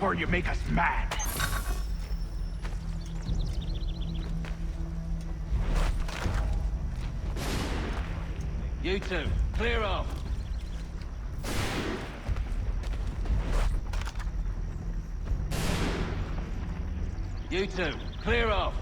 before you make us mad. You two, clear off. You two, clear off.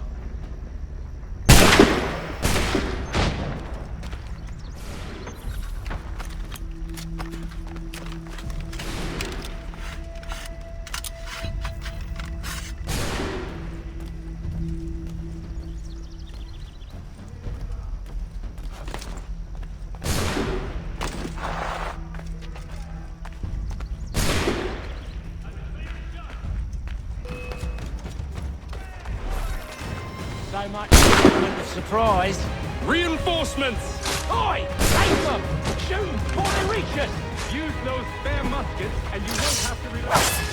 So much element of surprise. Reinforcements! Oi! Take them! Shoot before they reach us! Use those spare muskets, and you won't have to reload.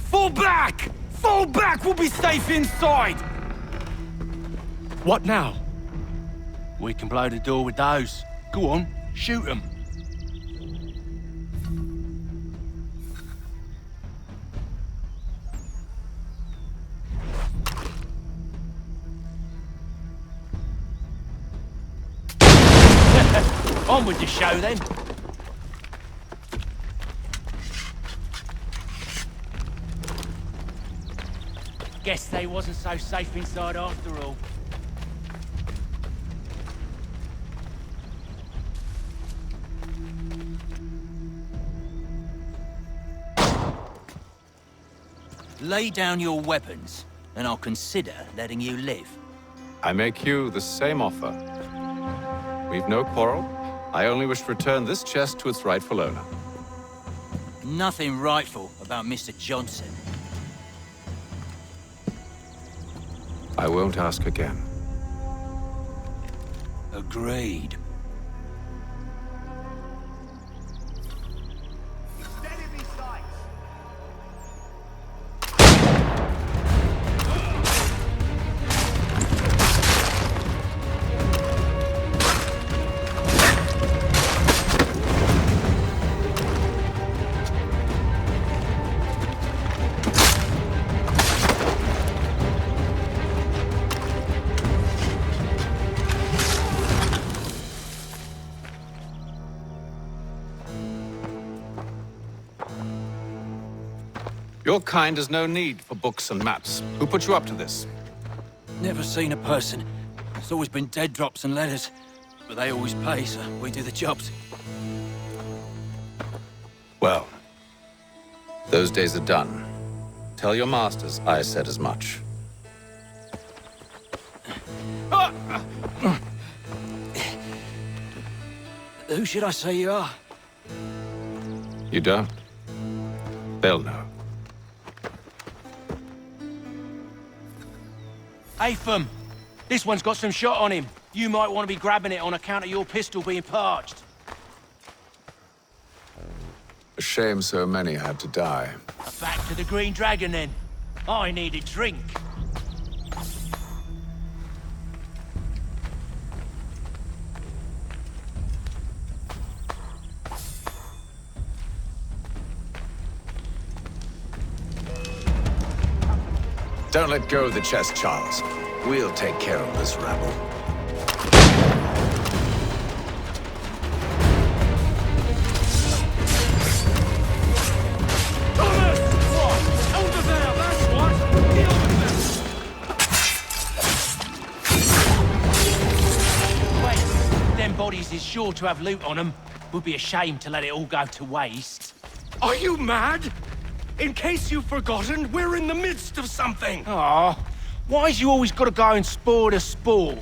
Fall back! Fall back! We'll be safe inside! What now? We can blow the door with those. Go on, shoot them. On with the show then. Guess they wasn't so safe inside after all. Lay down your weapons, and I'll consider letting you live. I make you the same offer. We've no quarrel. I only wish to return this chest to its rightful owner. Nothing rightful about Mr. Johnson. I won't ask again. Agreed. Enemy sights! Your kind has no need for books and maps. Who put you up to this? Never seen a person. It's always been dead drops and letters. But they always pay, so we do the jobs. Well, those days are done. Tell your masters I said as much. Who should I say you are? You don't? They'll know. Atham, this one's got some shot on him. You might want to be grabbing it on account of your pistol being parched. A shame so many had to die. Back to the Green Dragon then. I need a drink. Don't let go of the chest, Charles. We'll take care of this rabble. Wait, them bodies is sure to have loot on them. Would be a shame to let it all go to waste. Are you mad? In case you've forgotten, we're in the midst of something! Aw, why's you always gotta go and spoil the sport?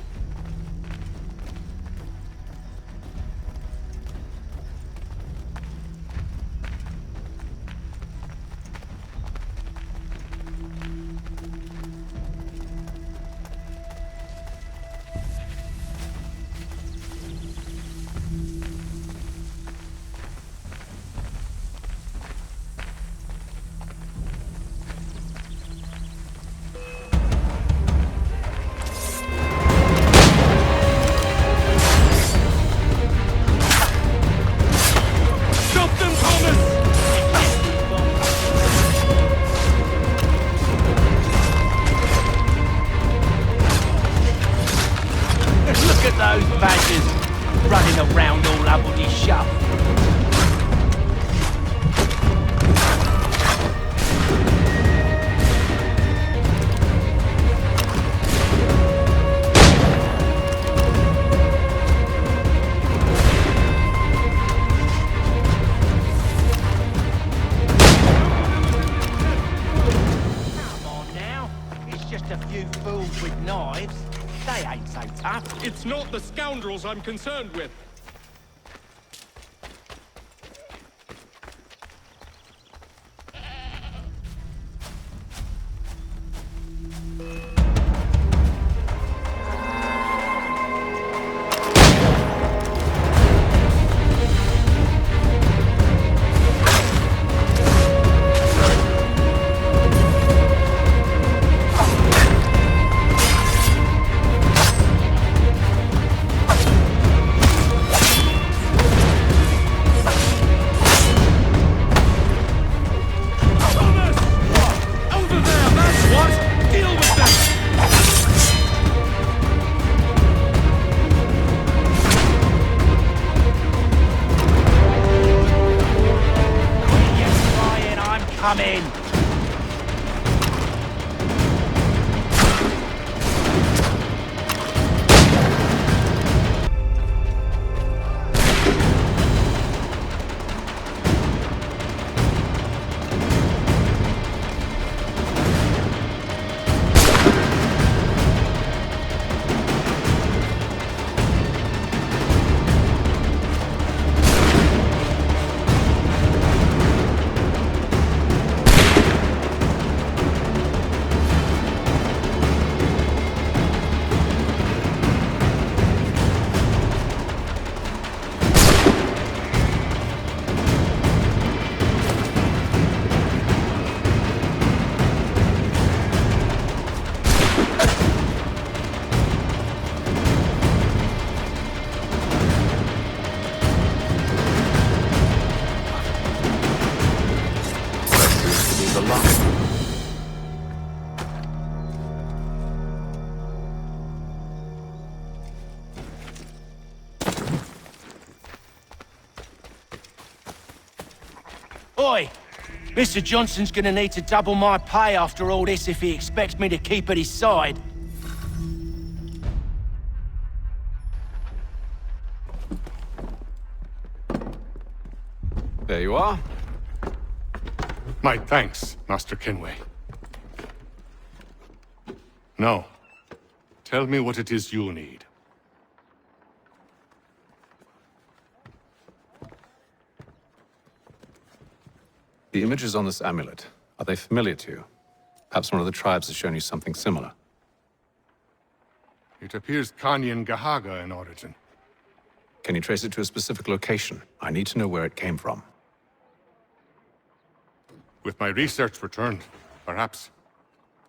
so tough. It's not the scoundrels I'm concerned with. Coming! Oi! Mr. Johnson's gonna need to double my pay after all this if he expects me to keep at his side. There you are. My thanks, Master Kenway. Now, tell me what it is you need. The images on this amulet, are they familiar to you? Perhaps one of the tribes has shown you something similar. It appears Kanyan Gahaga in origin. Can you trace it to a specific location? I need to know where it came from. With my research returned, perhaps.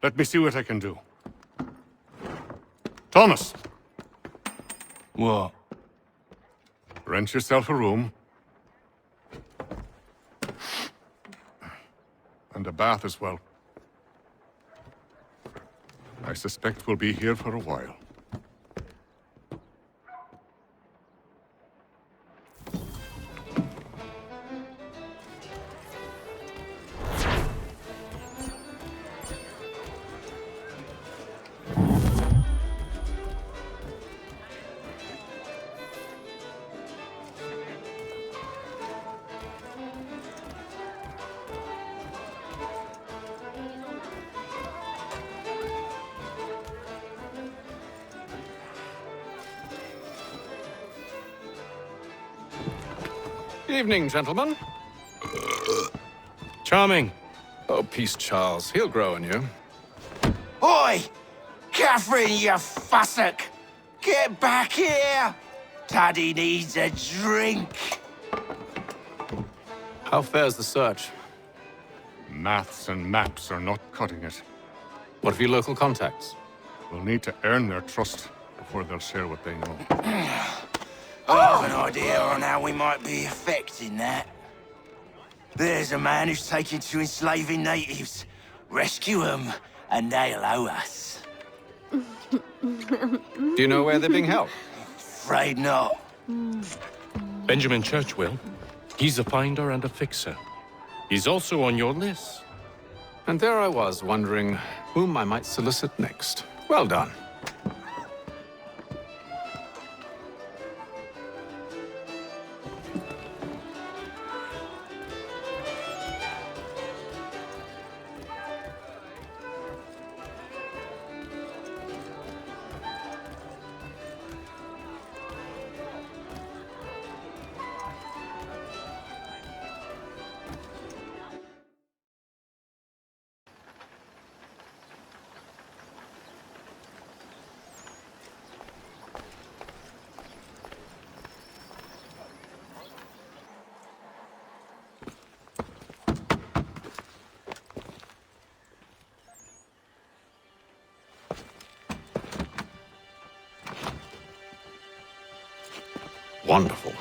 Let me see what I can do. Thomas! What? Rent yourself a room. And a bath as well. I suspect we'll be here for a while. Evening, gentlemen. Charming. Oh, peace, Charles. He'll grow on you. Oi! Catherine, you fussock! Get back here! Taddy needs a drink. How fares the search? Maths and maps are not cutting it. What of your local contacts? We'll need to earn their trust before they'll share what they know. I have an idea on how we might be affecting that. There's a man who's taken to enslaving natives. Rescue them, and they'll owe us. Do you know where they're being held? Afraid not. Benjamin Church will. He's a finder and a fixer. He's also on your list. And there I was, wondering whom I might solicit next. Well done. Wonderful.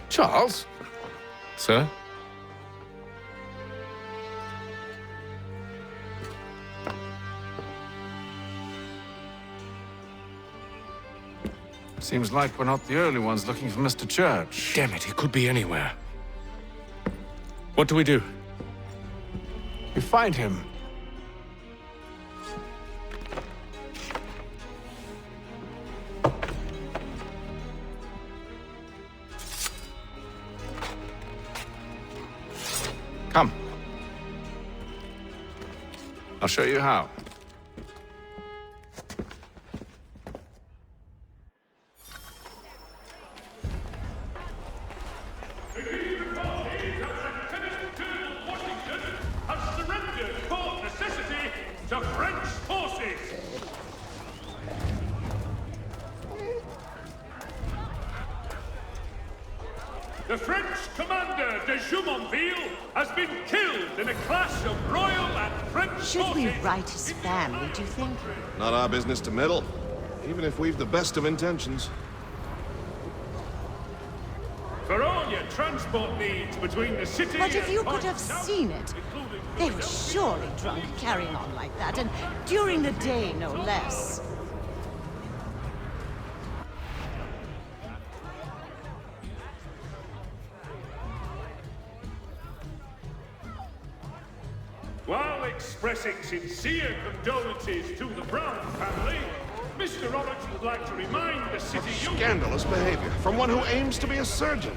Charles? Sir? Seems like we're not the only ones looking for Mr. Church. Damn it, he could be anywhere. What do we do? We find him. Come. I'll show you how. Has surrendered for necessity to French forces. The French commander de Jumonville has been killed in a clash of royal and French Should we forces. write his family, do you think? Not our business to meddle, even if we've the best of intentions. For all your transport needs between the city But if and you could have Port seen it, including they were surely drunk carrying on like that, and during the day, no less. While expressing sincere condolences to the Brown family, Mr. Oryx would like to remind the city union... Scandalous behavior from one who aims to be a surgeon.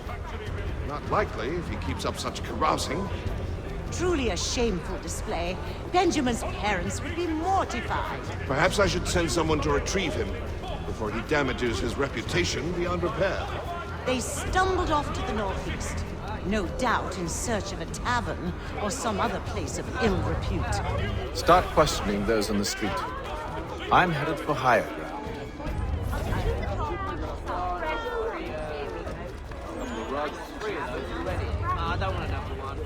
Not likely if he keeps up such carousing. Truly a shameful display. Benjamin's parents would be mortified. Perhaps I should send someone to retrieve him before he damages his reputation beyond repair. They stumbled off to the northeast, no doubt in search of a tavern or some other place of ill repute. Start questioning those on the street. I'm headed for higher ground. I don't want another one.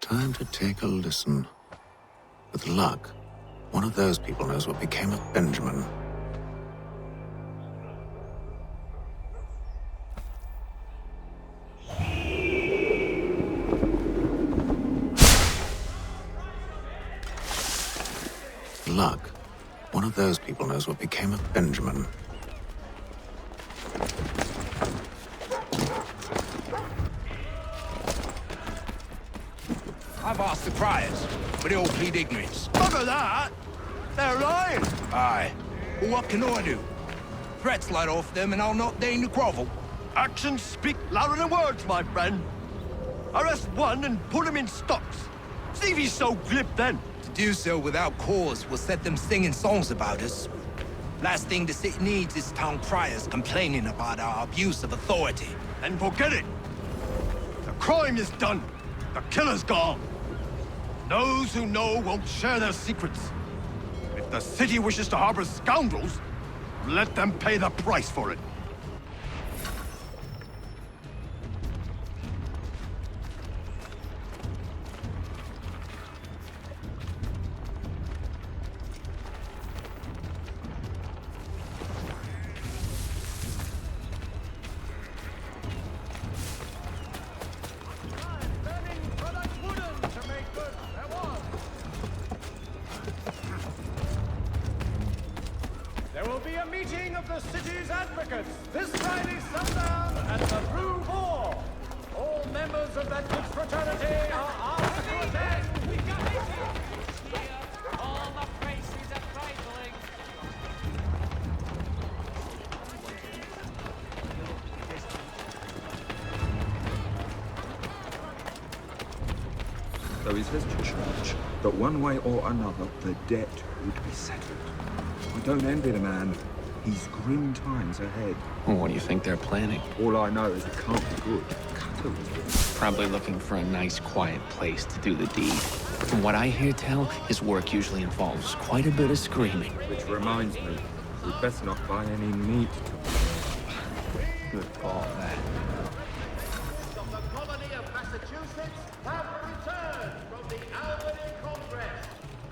Time to take a listen. With luck, one of those people knows what became of Benjamin. Luck, one of those people knows what became of Benjamin. I've asked the priors, but they all plead ignorance. Bugger that! They're lying! Aye. Well, what can I do? Threats light off them and I'll not deign to grovel. Actions speak louder than words, my friend. Arrest one and put him in stocks. See if he's so glib then. To do so without cause will set them singing songs about us. Last thing the city needs is town criers complaining about our abuse of authority. Then forget it. The crime is done. The killer's gone. Those who know won't share their secrets. If the city wishes to harbor scoundrels, let them pay the price for it. There will be a meeting of the city's advocates this Friday sundown at the Blue Boar. All members of that good fraternity are asked to attend. All the faces are trifling. Though he's visited church, that one way or another, the debt would be settled. I don't envy the man. He's grim times ahead. Well, what do you think they're planning? All I know is it can't be good. Cutter is Probably looking for a nice, quiet place to do the deed. From what I hear tell, his work usually involves quite a bit of screaming. Which reminds me, we'd better not buy any meat. Good call, that. Of the colony of Massachusetts have returned from the Albany Congress.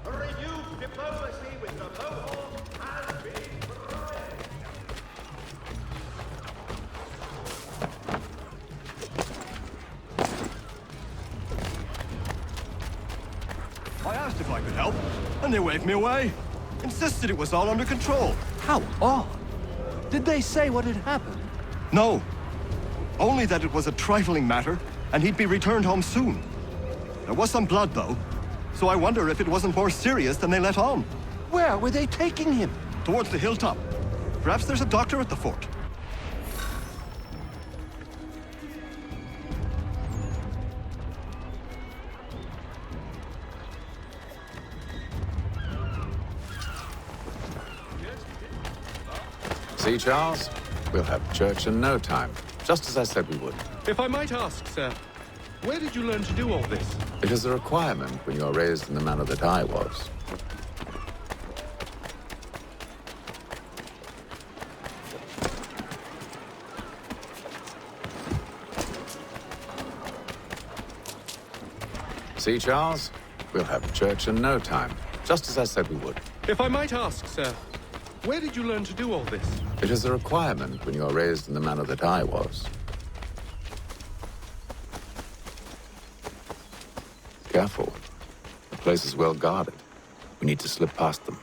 A renewed diplomacy with the Mohawk has been tried. I asked if I could help, and they waved me away. Insisted it was all under control. How odd. Did they say what had happened? No. Only that it was a trifling matter, and he'd be returned home soon. There was some blood, though, so I wonder if it wasn't more serious than they let on. Where were they taking him? Towards the hilltop. Perhaps there's a doctor at the fort. See, Charles? We'll have church in no time, just as I said we would. If I might ask, sir, where did you learn to do all this? It is a requirement when you are raised in the manner that I was. See, Charles? We'll have church in no time, just as I said we would. If I might ask, sir, where did you learn to do all this? It is a requirement when you are raised in the manner that I was. Careful. The place is well guarded. We need to slip past them.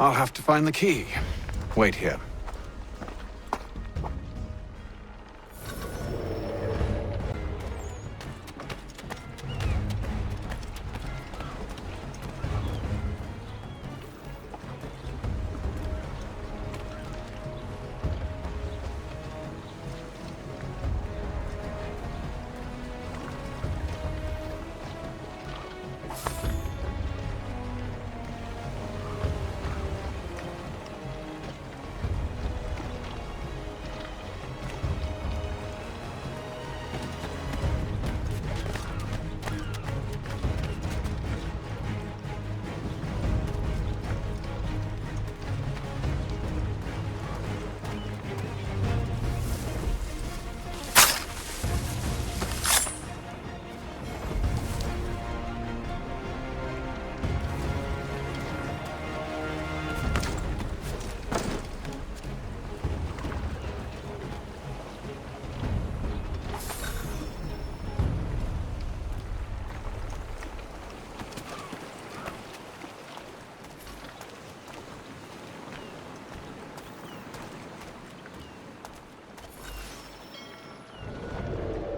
I'll have to find the key. Wait here.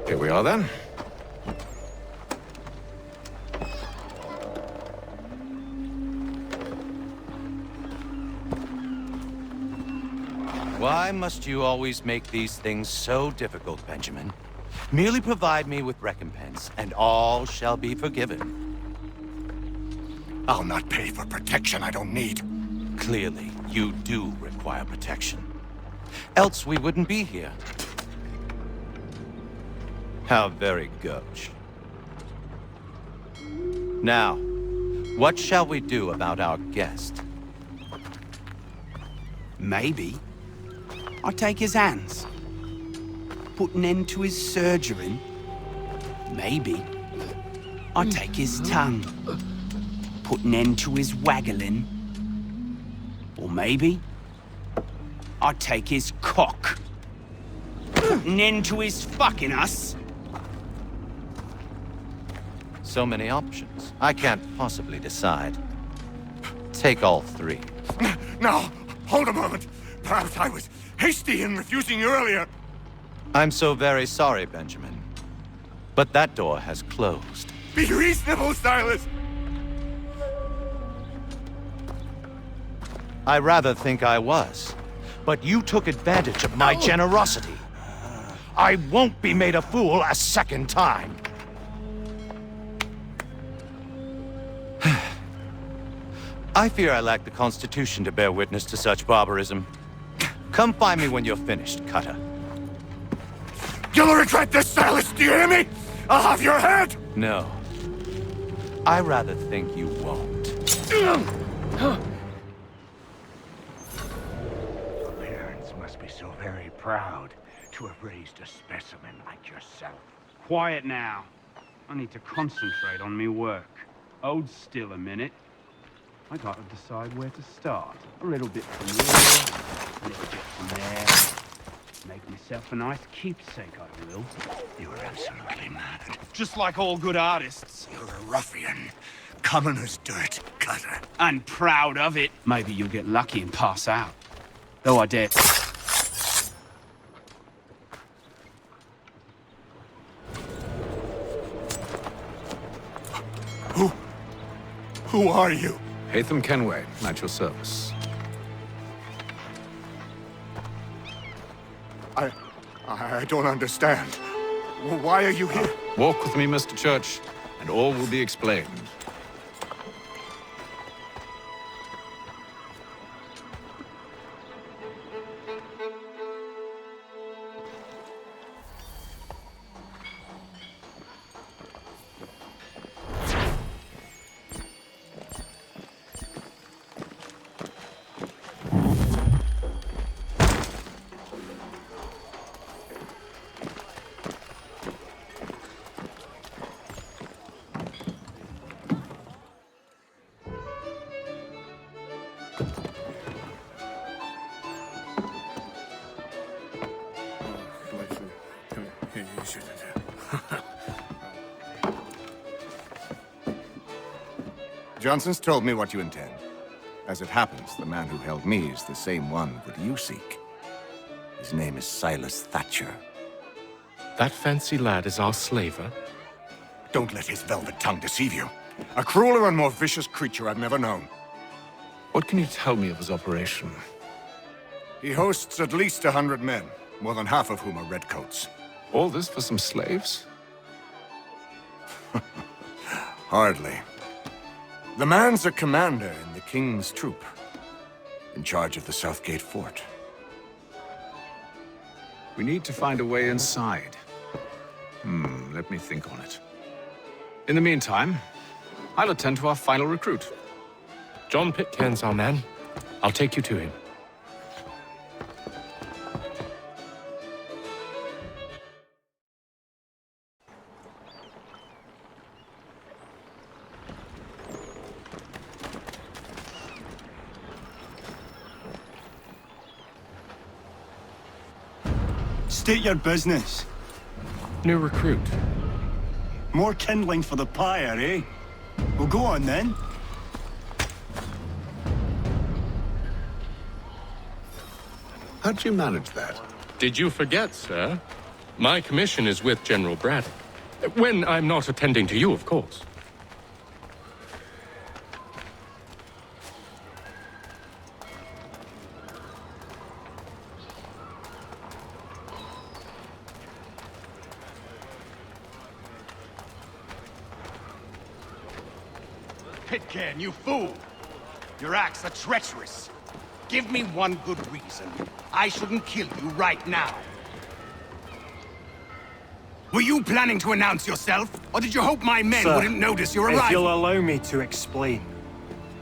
Here we are, then. Why must you always make these things so difficult, Benjamin? Merely provide me with recompense, and all shall be forgiven. I'll not pay for protection I don't need. Clearly, you do require protection. Else we wouldn't be here. How very gauche. Now, what shall we do about our guest? Maybe I take his hands, put an end to his surgering. Maybe I take his tongue, put an end to his waggling. Or maybe I take his cock, put an end to his fucking us. So many options. I can't possibly decide. Take all three. Now, hold a moment. Perhaps I was hasty in refusing you earlier. I'm so very sorry, Benjamin. But that door has closed. Be reasonable, Silas. I rather think I was. But you took advantage of my generosity. I won't be made a fool a second time. I fear I lack the constitution to bear witness to such barbarism. Come find me when you're finished, Cutter. You'll regret this, Silas, do you hear me? I'll have your head! No. I rather think you won't. Parents must be so very proud to have raised a specimen like yourself. Quiet now. I need to concentrate on me work. Hold still a minute. I gotta decide where to start. A little bit from here, a little bit from there. Make myself a nice keepsake, I will. You're absolutely mad. Just like all good artists. You're a ruffian. Common as dirt, Cutter. And proud of it. Maybe you'll get lucky and pass out. Though I dare... Who are you? Haytham Kenway, at your service. I don't understand. Why are you here? Walk with me, Mr. Church, and all will be explained. Johnson's told me what you intend. As it happens, the man who held me is the same one that you seek. His name is Silas Thatcher. That fancy lad is our slaver? Don't let his velvet tongue deceive you. A crueler and more vicious creature I've never known. What can you tell me of his operation? He hosts at least 100 men, more than half of whom are redcoats. All this for some slaves? Hardly. The man's a commander in the King's troop, in charge of the Southgate Fort. We need to find a way inside. Let me think on it. In the meantime, I'll attend to our final recruit. John Pitcairn's our man. I'll take you to him. State your business. New recruit. More kindling for the pyre, eh? Well, go on then. How'd you manage that? Did you forget, sir? My commission is with General Braddock. When I'm not attending to you, of course. Pitcairn, you fool! Your acts are treacherous. Give me one good reason I shouldn't kill you right now. Were you planning to announce yourself, or did you hope my men Sir, wouldn't notice your arrival? if you'll allow me to explain.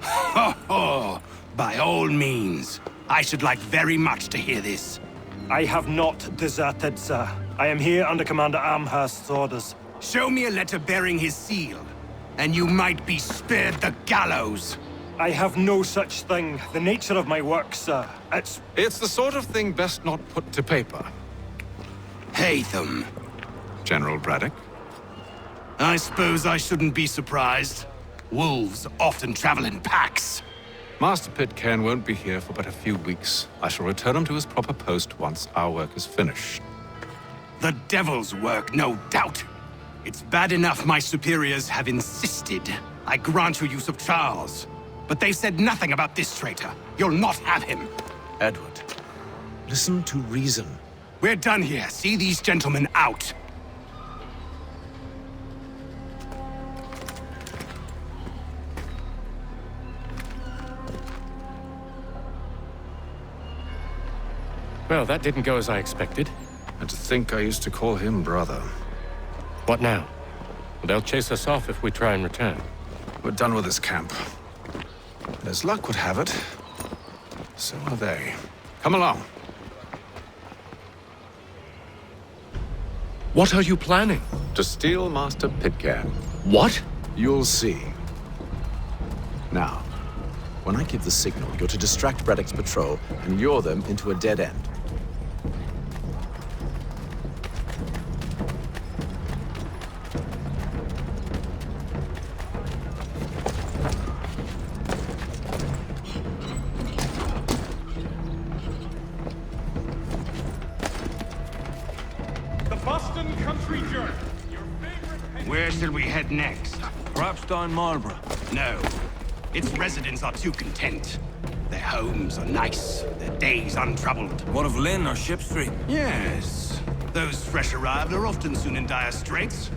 Oh, by all means. I should like very much to hear this. I have not deserted, sir. I am here under Commander Amherst's orders. Show me a letter bearing his seal, and you might be spared the gallows. I have no such thing. The nature of my work, sir, It's the sort of thing best not put to paper. Haytham. General Braddock? I suppose I shouldn't be surprised. Wolves often travel in packs. Master Pitcairn won't be here for but a few weeks. I shall return him to his proper post once our work is finished. The devil's work, no doubt. It's bad enough my superiors have insisted I grant you use of Charles. But they said nothing about this traitor. You'll not have him. Edward, listen to reason. We're done here. See these gentlemen out. Well, that didn't go as I expected. And to think I used to call him brother. What now? They'll chase us off if we try and return. We're done with this camp. And as luck would have it, so are they. Come along. What are you planning? To steal Master Pitcairn. What? You'll see. Now, when I give the signal, you're to distract Braddock's patrol and lure them into a dead end. Where shall we head next? Perhaps down Marlborough. No. Its residents are too content. Their homes are nice, their days untroubled. What of Lynn or Ship Street? Yes. Those fresh arrived are often soon in dire straits.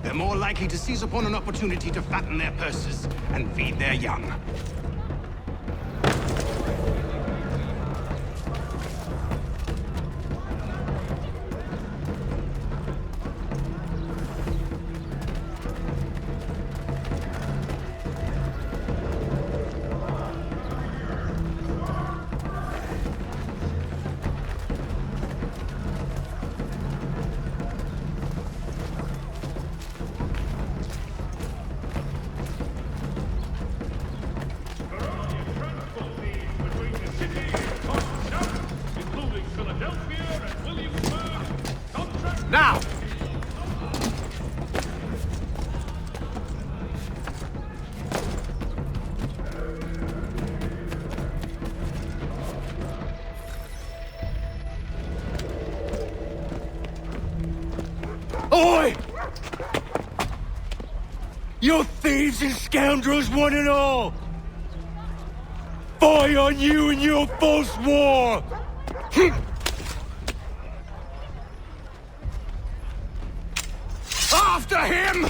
They're more likely to seize upon an opportunity to fatten their purses and feed their young. You thieves and scoundrels, one and all! Fie on you and your false war! After him!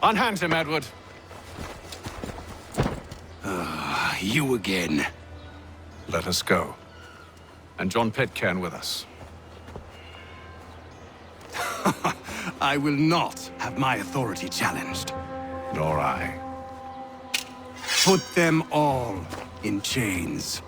Unhand him, Edward. You again. Let us go. And John Pitcairn with us. I will not have my authority challenged. Nor I. Put them all in chains.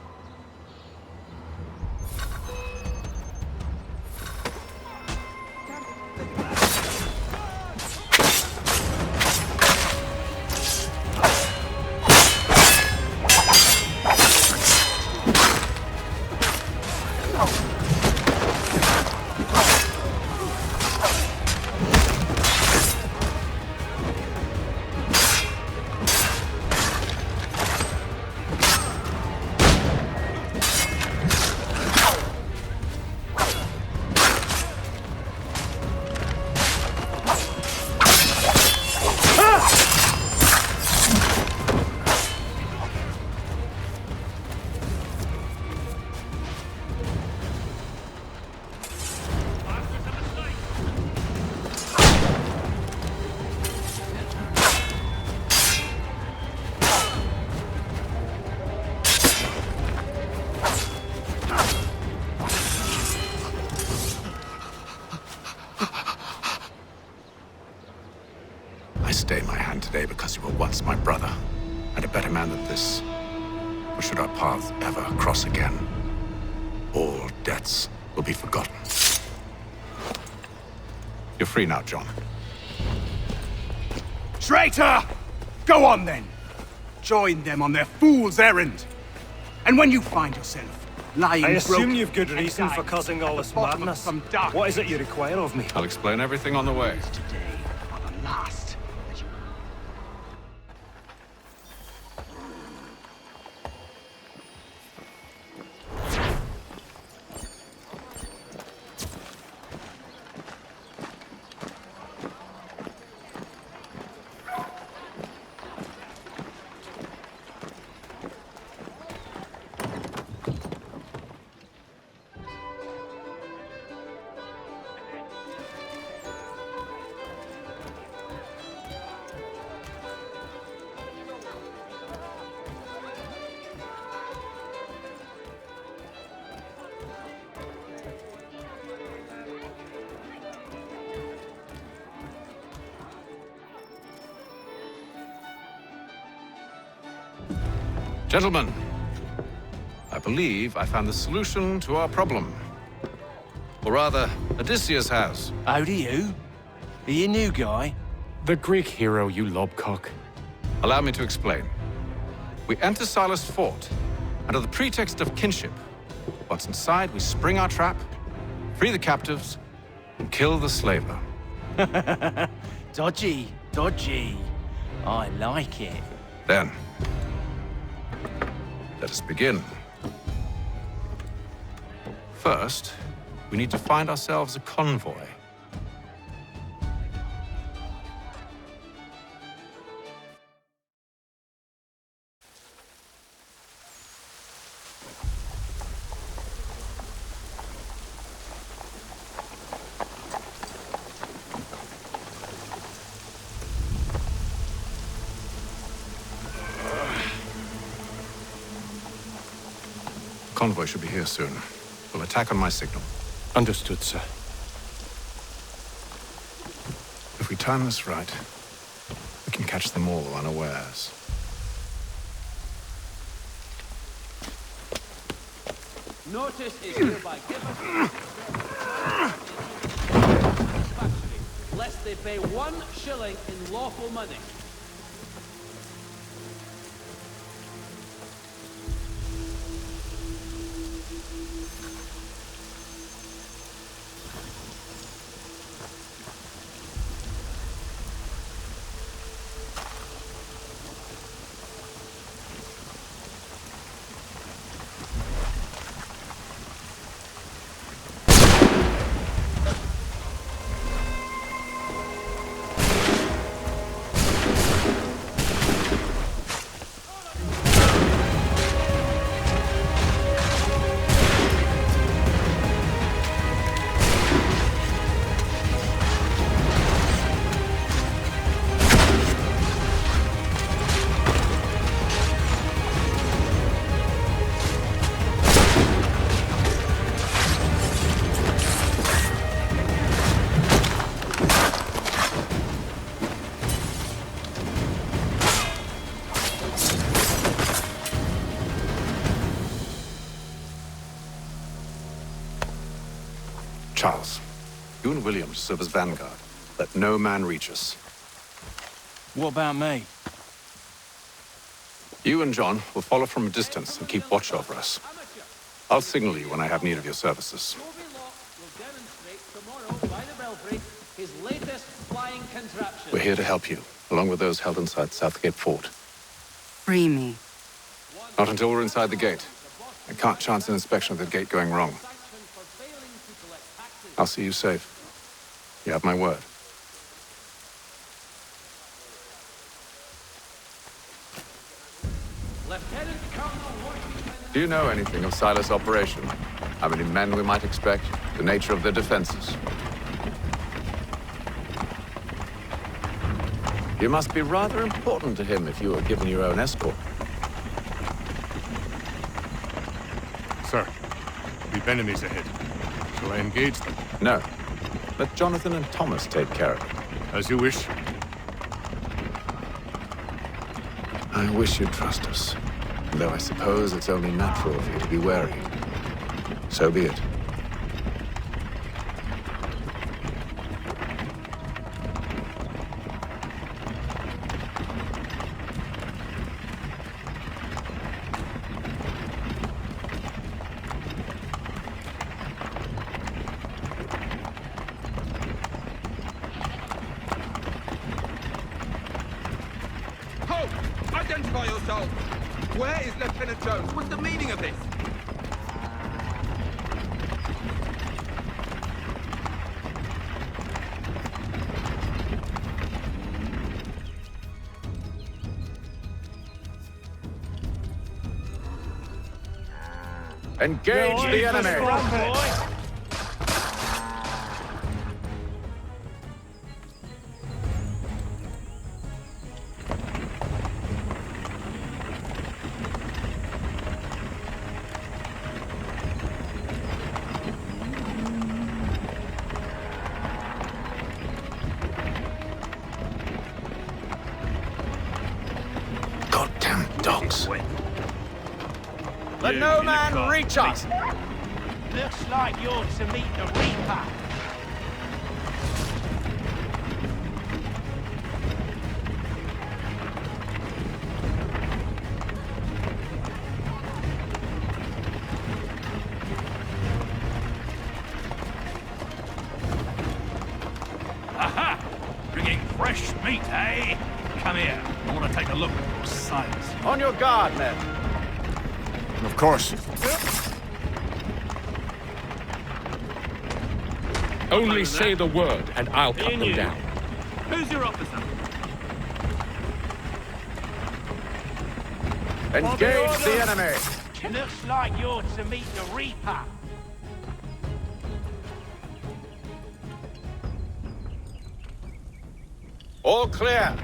Stay my hand today because you were once my brother, and a better man than this. Or should our paths ever cross again, all debts will be forgotten. You're free now, John. Traitor! Go on then! Join them on their fool's errand! And when you find yourself lying I assume broken you've good reason for dying causing all at this the bottom of madness. some dark What is it you require of me? I'll explain everything on the way. last. Gentlemen, I believe I found the solution to our problem. Or rather, Odysseus has. How do you? Are you a new guy? The Greek hero, you lobcock. Allow me to explain. We enter Silas' fort, under the pretext of kinship. Once inside, we spring our trap, free the captives, and kill the slaver. Dodgy, dodgy. I like it. Then, let us begin. First, we need to find ourselves a convoy. Convoy should be here soon. We'll attack on my signal. Understood, sir. If we time this right, we can catch them all unawares. Notice is hereby given lest they pay 1 shilling in lawful money. Charles, you and William serve as vanguard. Let no man reach us. What about me? You and John will follow from a distance and keep watch over us. I'll signal you when I have need of your services. His latest flying contraption. We're here to help you, along with those held inside Southgate Fort. Free me. Not until we're inside the gate. I can't chance an inspection of the gate going wrong. I'll see you safe. You have my word. Do you know anything of Silas' operation? How many men we might expect? The nature of their defenses? You must be rather important to him if you were given your own escort. Sir, we've enemies ahead. Shall I engage them? No. Let Jonathan and Thomas take care of it. As you wish. I wish you'd trust us. Though I suppose it's only natural for you to be wary. So be it. Halt! Identify yourself! Where is Lieutenant Jones? What's the meaning of this? Engage the enemy! Goddamn dogs. Let no man reach us! Looks like you're to meet the Reaper. Aha! Bringing fresh meat, eh? Come here. I want to take a look at your Silas. On your guard, men. Of course. Only say the word, and I'll cut them down. Who's your officer? Engage the enemy! Looks like you're to meet the Reaper. All clear.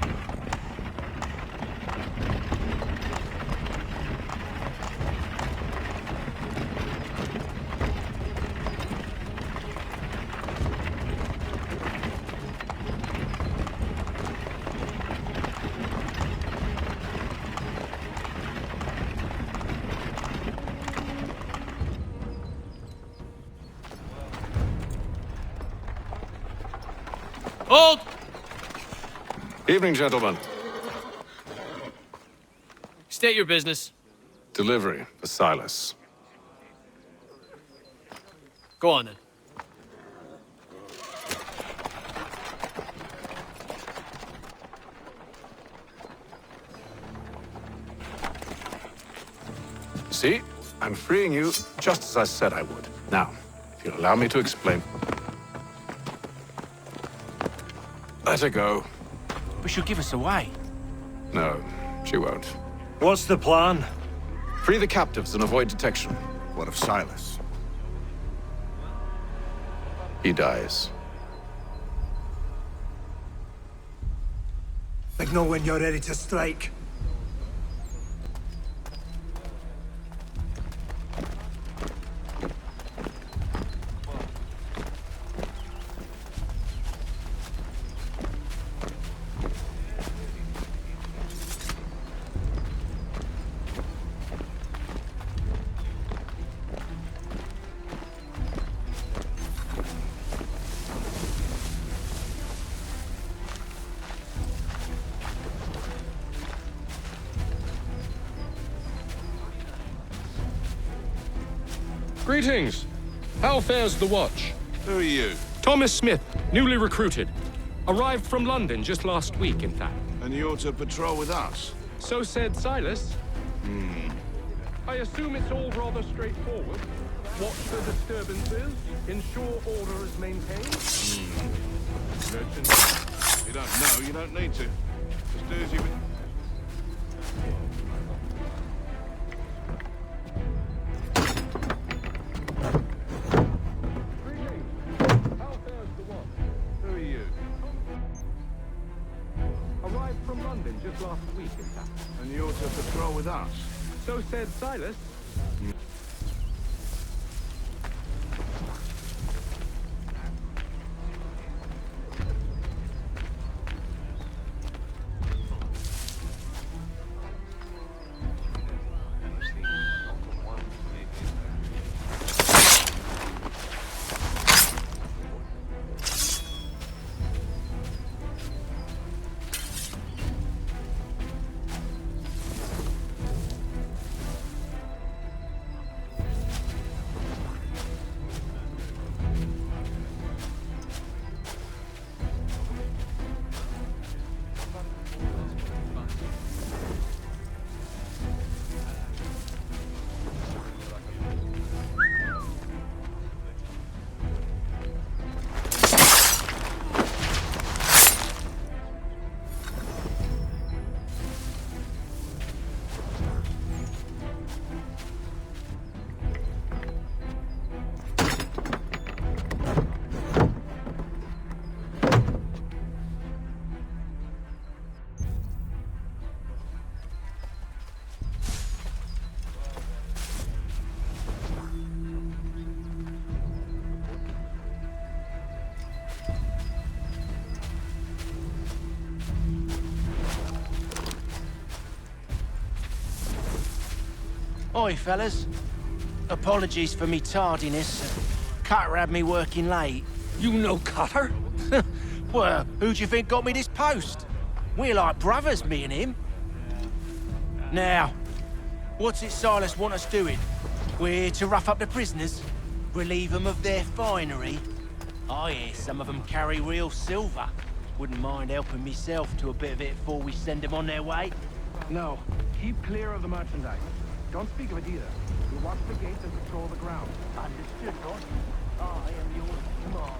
Hold! Evening, gentlemen. State your business. Delivery for Silas. Go on then. See? I'm freeing you just as I said I would. Now, if you'll allow me to explain. Let her go. But she'll give us away. No, she won't. What's the plan? Free the captives and avoid detection. What of Silas? He dies. Signal when you're ready to strike. Greetings. How fares the watch? Who are you? Thomas Smith, newly recruited. Arrived from London just last week, in fact. And you're to patrol with us? So said Silas. I assume it's all rather straightforward. Watch for disturbances, ensure order is maintained. Merchant. You don't know, you don't need to. Just do as you... Who are you? Arrived from London just last week, in fact. And you're to patrol with us? So said Silas. Oi, fellas. Apologies for me tardiness. Cutter had me working late. You know Cutter? Well, who do you think got me this post? We're like brothers, me and him. Now, what's it Silas want us doing? We're to rough up the prisoners? Relieve them of their finery? I hear some of them carry real silver. Wouldn't mind helping myself to a bit of it before we send them on their way. No, keep clear of the merchandise. Don't speak of it either. We'll watch the gates and patrol the ground. Understood, boss. I am yours to command.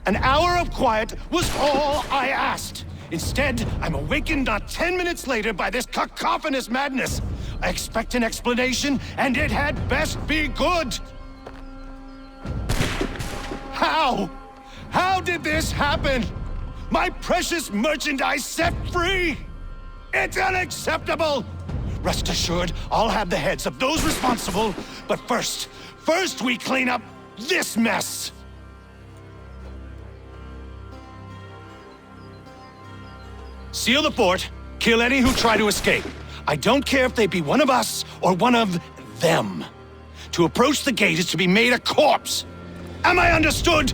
An hour of quiet was all I asked. Instead, I'm awakened not 10 minutes later by this cacophonous madness. I expect an explanation, and it had best be good. How? How did this happen? My precious merchandise set free? It's unacceptable! Rest assured, I'll have the heads of those responsible, but first we clean up this mess! Seal the fort, kill any who try to escape. I don't care if they be one of us or one of them. To approach the gate is to be made a corpse. Am I understood?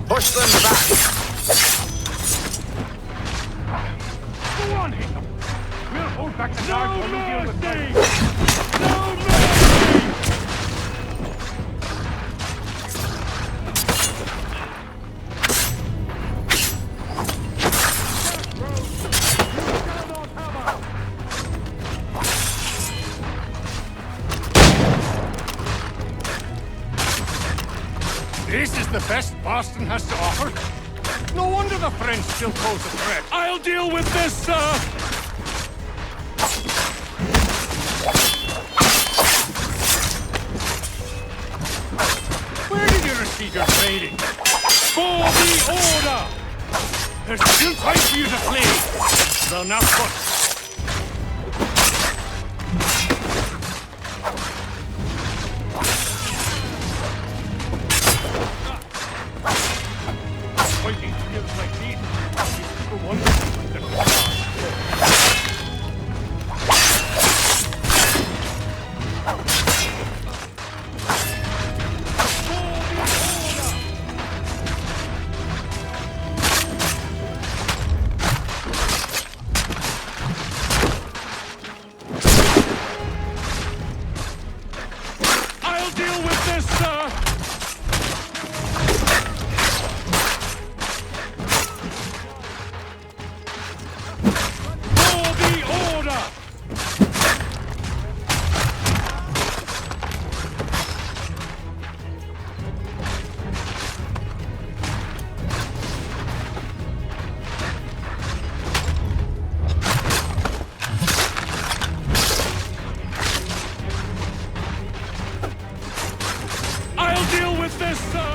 Push them back! Go on, Haytham! We'll hold back the guards while we deal with them. This is the best Boston has to offer? No wonder the French still pose a threat. I'll deal with this, sir! Where did you receive your training? For the order! There's still time for you to flee. So now push. Fighting skills like these is super wonderful with them. I'll deal with this, sir! I'll deal with this, sir!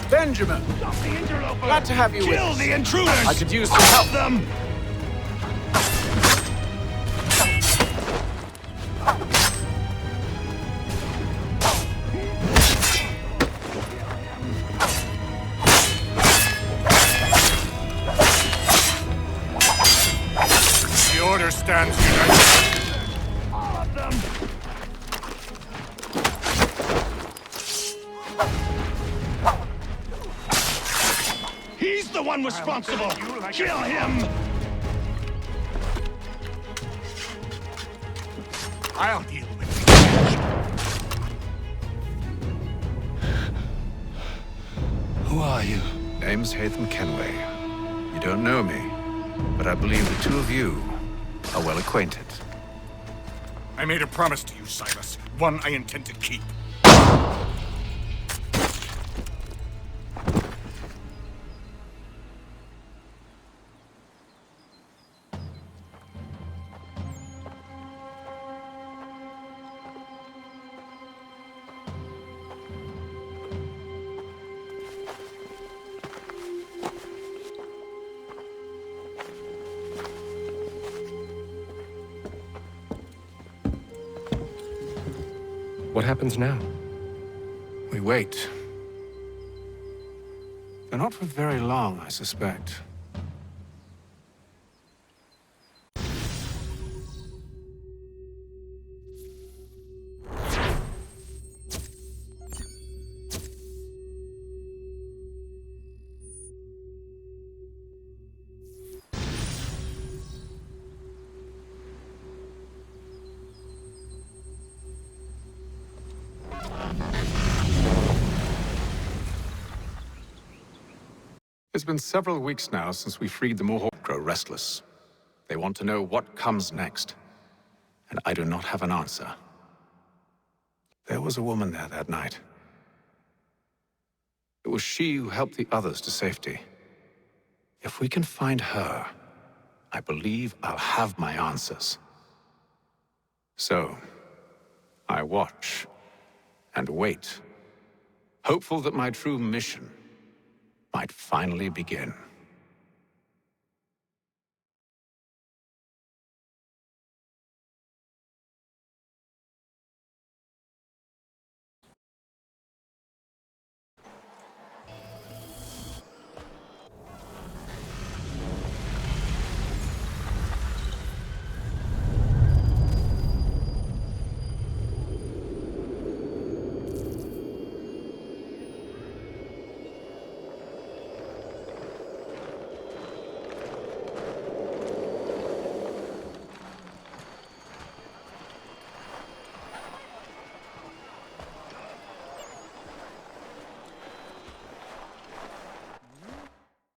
Benjamin! Glad to have you with us. Kill the intruders! I could use some help. them! The order stands united. All of them! He's the one responsible! Kill him! I'll deal with Who are you? Name's Haytham Kenway. You don't know me, but I believe the two of you are well acquainted. I made a promise to you, Silas. One I intend to keep. What happens now? We wait. But not for very long, I suspect. It's been several weeks now since we freed the Mohawk. Grow restless. They want to know what comes next, and I do not have an answer. There was a woman there that night. It was she who helped the others to safety. If we can find her, I believe I'll have my answers. So, I watch and wait, hopeful that my true mission might finally begin.